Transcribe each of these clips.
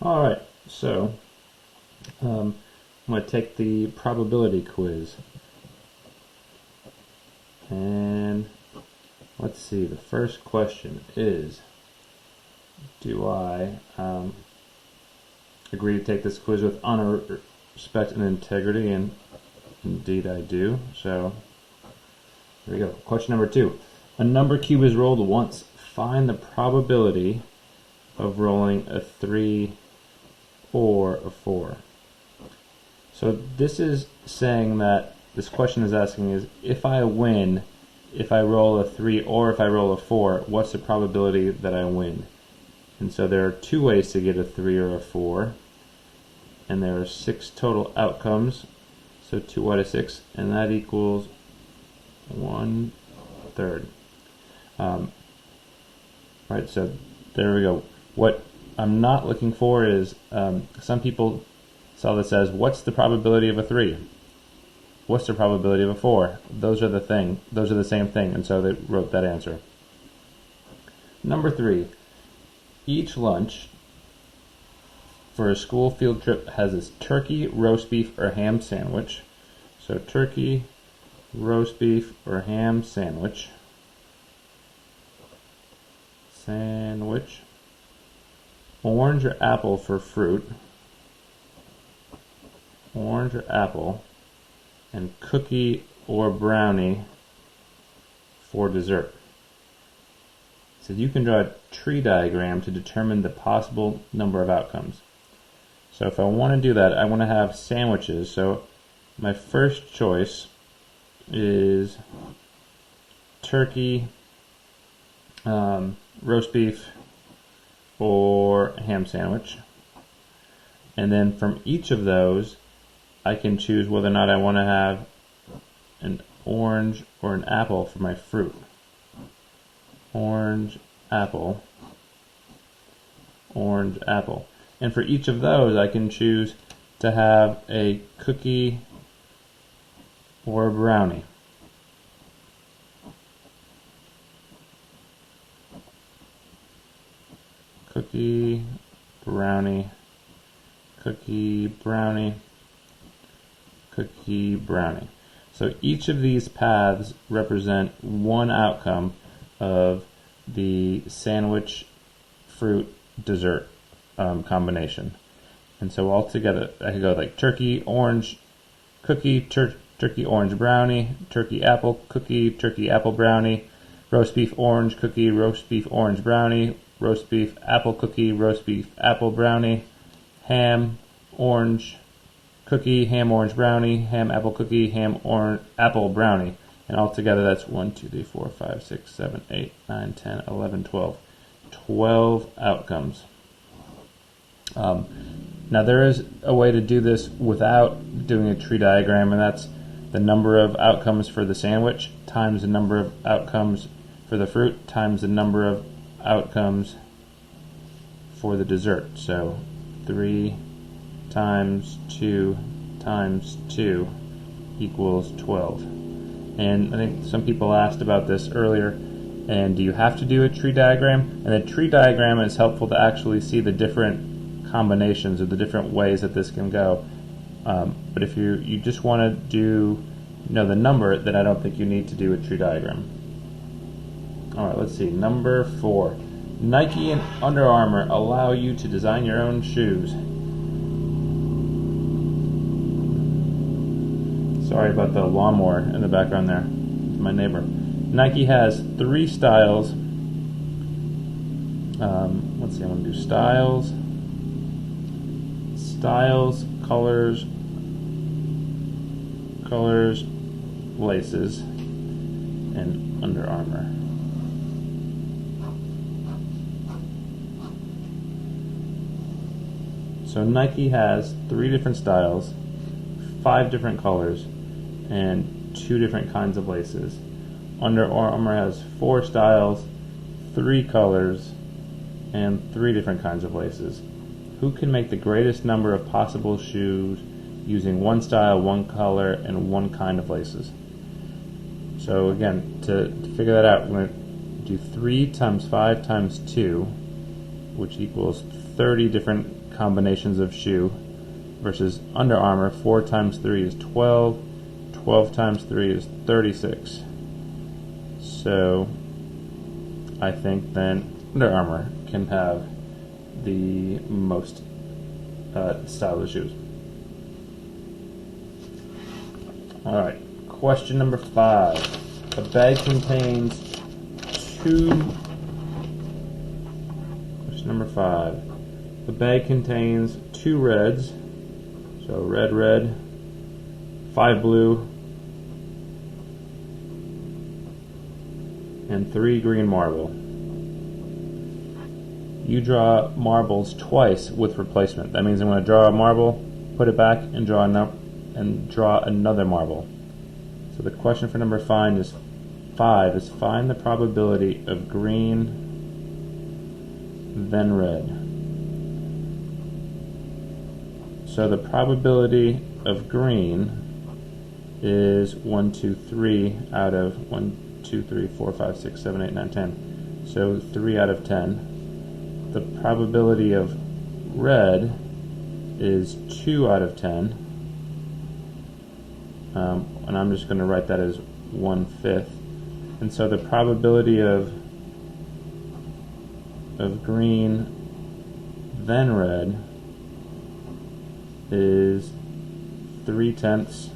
Alright, so I'm going to take the probability quiz. And let's see, the first question is, do I agree to take this quiz with honor, respect, and integrity? And indeed I do. So here we go. Question number 2. A number cube is rolled once. Find the probability of rolling a 3 or a 4. So this is saying that this question is asking is, if I win, if I roll a 3 or if I roll a 4, what's the probability that I win? And so there are 2 ways to get a 3 or a 4, and there are 6 total outcomes, so 2 out of 6, and that equals 1/3. Right, so there we go. What I'm not looking for is, some people saw this as, what's the probability of a 3? What's the probability of a 4? Those are the same thing, and so they wrote that answer. Number 3. Each lunch for a school field trip has a turkey, roast beef, or ham sandwich. So turkey, roast beef, or ham sandwich. Orange or apple for fruit. Orange or apple. And cookie or brownie for dessert. So you can draw a tree diagram to determine the possible number of outcomes. So if I want to do that, I want to have sandwiches. So my first choice is turkey, roast beef, or ham sandwich. And then from each of those, I can choose whether or not I want to have an orange or an apple for my fruit. Orange, apple, orange, apple. And for each of those, I can choose to have a cookie or a brownie. Cookie, brownie, cookie, brownie, cookie, brownie. So each of these paths represent one outcome of the sandwich, fruit, dessert combination. And so all together, I could go like turkey, orange, cookie, turkey, orange, brownie, turkey, apple, cookie, turkey, apple, brownie, roast beef, orange, cookie, roast beef, orange, brownie, roast beef, apple, cookie, roast beef, apple, brownie, ham, orange, cookie, ham, orange, brownie, ham, apple, cookie, ham, orange, apple, brownie. And all together that's 1, 2, 3, 4, 5, 6, 7, 8, 9, 10, 11, 12. 12 outcomes. Now there is a way to do this without doing a tree diagram, and that's the number of outcomes for the sandwich times the number of outcomes for the fruit times the number of outcomes for the dessert. So 3 times 2 times 2 equals 12. And I think some people asked about this earlier, and do you have to do a tree diagram? And the tree diagram is helpful to actually see the different combinations or the different ways that this can go. But if you just want to do the number, then I don't think you need to do a tree diagram. Alright, let's see. Number 4. Nike and Under Armour allow you to design your own shoes. Sorry about the lawnmower in the background there. It's my neighbor. Nike has 3 styles. Let's see, I'm going to do styles, colors, laces, and Under Armour. So Nike has 3 different styles, 5 different colors, and 2 different kinds of laces. Under Armour has 4 styles, 3 colors, and 3 different kinds of laces. Who can make the greatest number of possible shoes using 1 style, 1 color, and 1 kind of laces? So again, to figure that out, we're going to do 3 times 5 times 2, which equals 30 different combinations of shoe, versus Under Armour, 4 times 3 is 12, 12 times 3 is 36. So I think then Under Armour can have the most stylish shoes. Alright, question number 5. A bag contains Question number 5. The bag contains 2 reds, so red, red, 5 blue, and 3 green marble. You draw marbles twice with replacement. That means I'm going to draw a marble, put it back, and draw another marble. So the question for number 5 is find the probability of green, then red. So the probability of green is 1, 2, 3 out of 1, 2, 3, 4, 5, 6, 7, 8, 9, 10. So 3 out of 10. The probability of red is 2 out of 10. And I'm just going to write that as 1/5. And so the probability of green, then red, is 3/10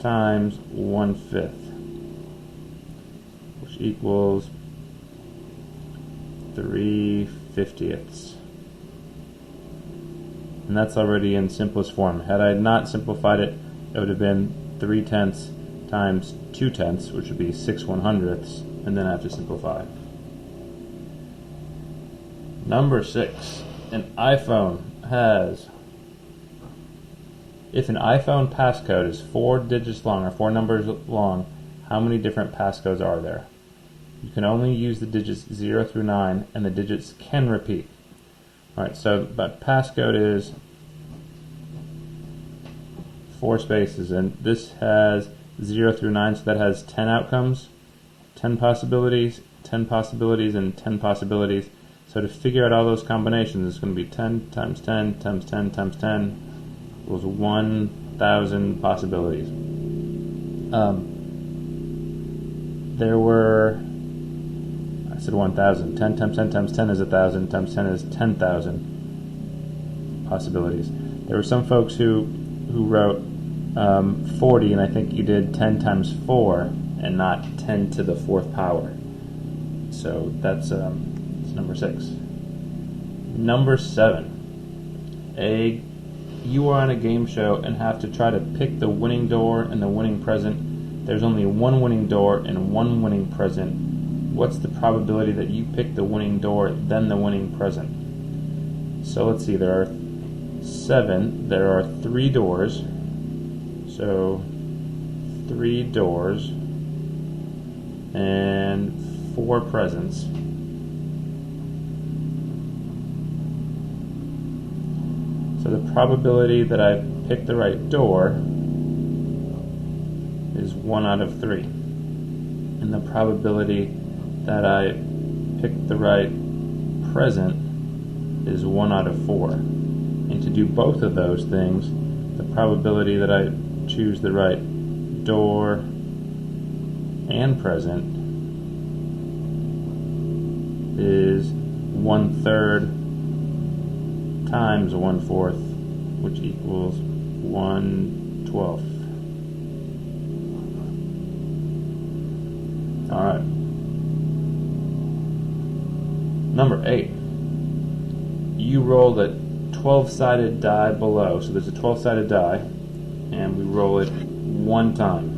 times 1/5, which equals 3/50ths. And that's already in simplest form. Had I not simplified it, it would have been 3/10 times 2/10, which would be 6/100ths, and then I have to simplify. Number 6. An iPhone has, if an iPhone passcode is 4 digits long or 4 numbers long, how many different passcodes are there? You can only use the digits 0 through 9, and the digits can repeat. Alright, so but passcode is 4 spaces, and this has 0 through 9, so that has 10 outcomes, 10 possibilities, 10 possibilities, and 10 possibilities. So to figure out all those combinations, it's going to be 10 times 10 times 10 times 10 equals 1,000 possibilities. There were, I said 1,000. 10 times 10 times 10 is 1,000, times 10 is 10,000 possibilities. There were some folks who wrote 40, and I think you did 10 times 4 and not 10 to the 4th power. So that's number 6. Number 7. You are on a game show and have to try to pick the winning door and the winning present. There's only one winning door and one winning present. What's the probability that you pick the winning door, then the winning present? So let's see, there are 7. There are 3 doors. So 3 doors and 4 presents. So the probability that I pick the right door is 1 out of 3. And the probability that I pick the right present is 1 out of 4. And to do both of those things, the probability that I choose the right door and present is 1/3 times 1/4, which equals 1/12. Alright. Number 8. You roll a 12-sided die below. So there's a 12-sided die, and we roll it 1 time.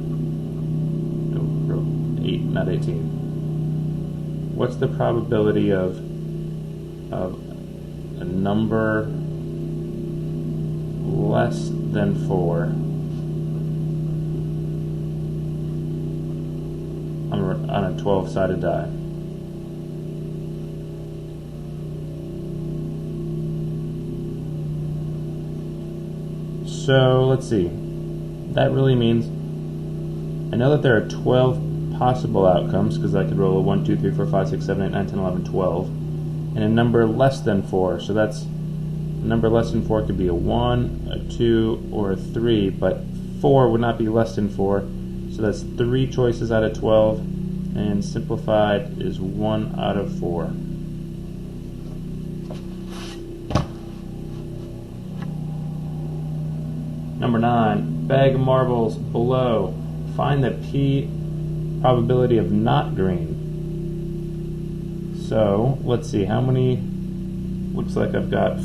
8, not 18. What's the probability of a number less than 4 on a 12-sided die? So let's see. That really means I know that there are 12 possible outcomes, because I could roll a 1, 2, 3, 4, 5, 6, 7, 8, 9, 10, 11, 12. and a number less than 4. So that's a number less than 4 could be a 1, a 2, or a 3, but 4 would not be less than 4. So that's 3 choices out of 12, and simplified is 1 out of 4. Number 9, bag of marbles below. Find the P probability of not green. So let's see how many. Looks like I've got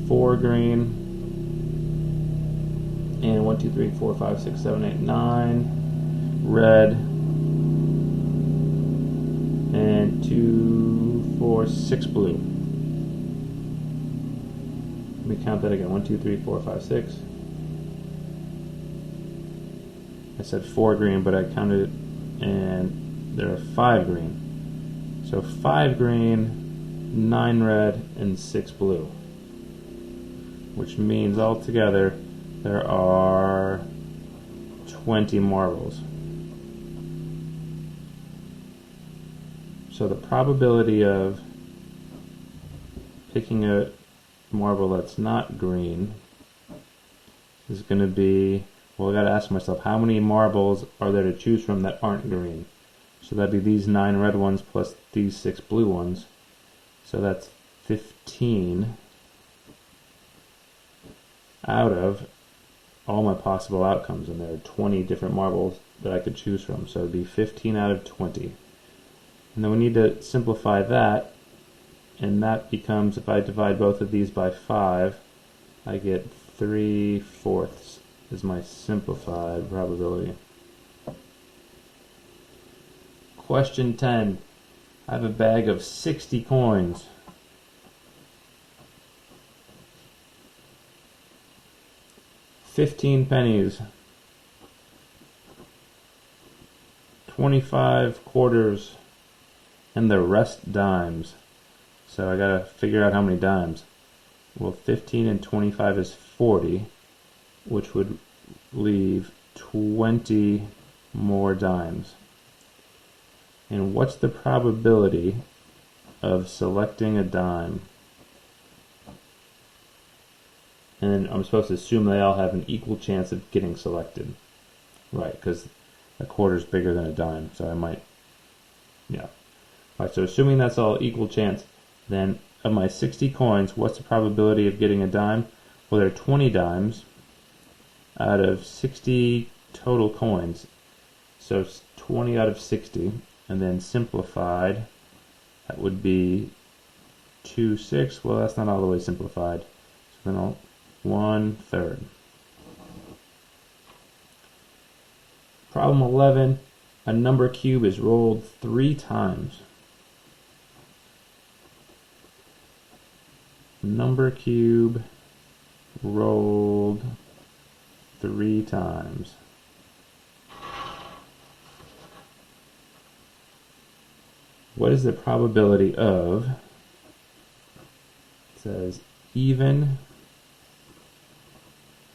4 green, and 1, 2, 3, 4, 5, 6, 7, 8, 9 red, and 2, 4, 6 blue. Let me count that again. 1, 2, 3, 4, 5, 6. I said 4 green, but I counted it, and there are 5 green. So 5 green, 9 red, and 6 blue. Which means altogether there are 20 marbles. So the probability of picking a marble that's not green is going to be, well, I got to ask myself, how many marbles are there to choose from that aren't green? So that'd be these 9 red ones plus these 6 blue ones. So that's 15 out of all my possible outcomes, and there are 20 different marbles that I could choose from. So it'd be 15 out of 20. And then we need to simplify that, and that becomes, if I divide both of these by 5, I get 3/4 is my simplified probability. Question 10. I have a bag of 60 coins. $15 pennies, 25 quarters, and the rest dimes. So I gotta figure out how many dimes. Well, 15 and 25 is 40, which would leave 20 more dimes. And what's the probability of selecting a dime? And I'm supposed to assume they all have an equal chance of getting selected. Right, because a quarter is bigger than a dime, so I might, yeah. Alright, so assuming that's all equal chance, then of my 60 coins, what's the probability of getting a dime? Well, there are 20 dimes out of 60 total coins. So it's 20 out of 60, and then simplified, that would be 2, 6. Well, that's not all the way simplified. So then I'll 1/3. Problem 11, a number cube is rolled 3 times. Number cube rolled 3 times. What is the probability of, it says even,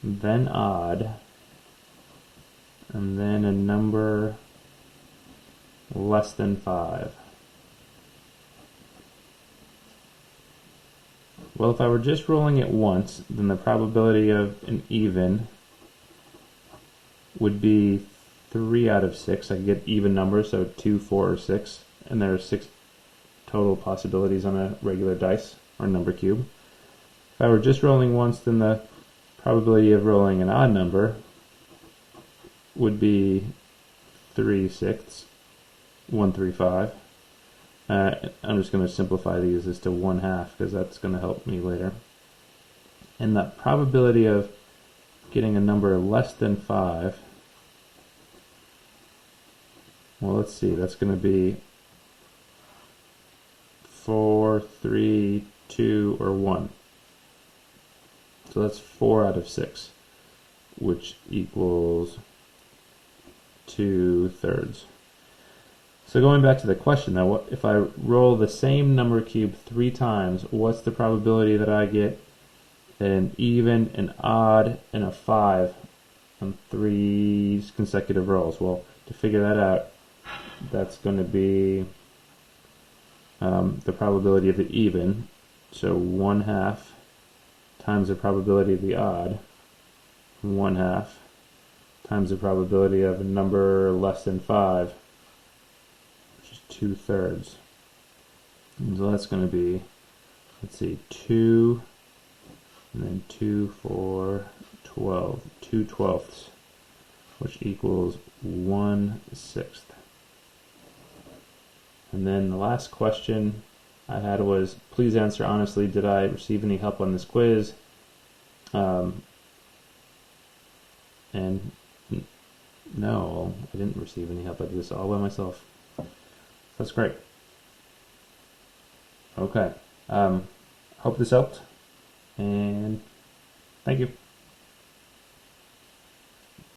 then odd, and then a number less than 5. Well, if I were just rolling it once, then the probability of an even would be 3 out of 6. I could get even numbers, so 2, 4, or 6, and there are 6 total possibilities on a regular dice or number cube. If I were just rolling once, then the probability of rolling an odd number would be 3/6, 1, 3, 5. I'm just going to simplify these as to 1/2 because that's going to help me later. And the probability of getting a number less than 5, well, let's see, that's going to be 4, 3, 2, or 1. So that's 4 out of 6, which equals 2/3. So going back to the question now, if I roll the same number cube 3 times, what's the probability that I get an even, an odd, and a 5 on 3 consecutive rolls? Well, to figure that out, that's going to be the probability of the even, so 1/2 times the probability of the odd, 1/2 times the probability of a number less than 5, which is 2/3. And so that's going to be, let's see, 2, and then 2, 4, 12, 2/12, which equals 1/6. And then the last question I had was, please answer honestly, did I receive any help on this quiz? And no, I didn't receive any help. I did this all by myself. That's great. Okay. Hope this helped, and thank you.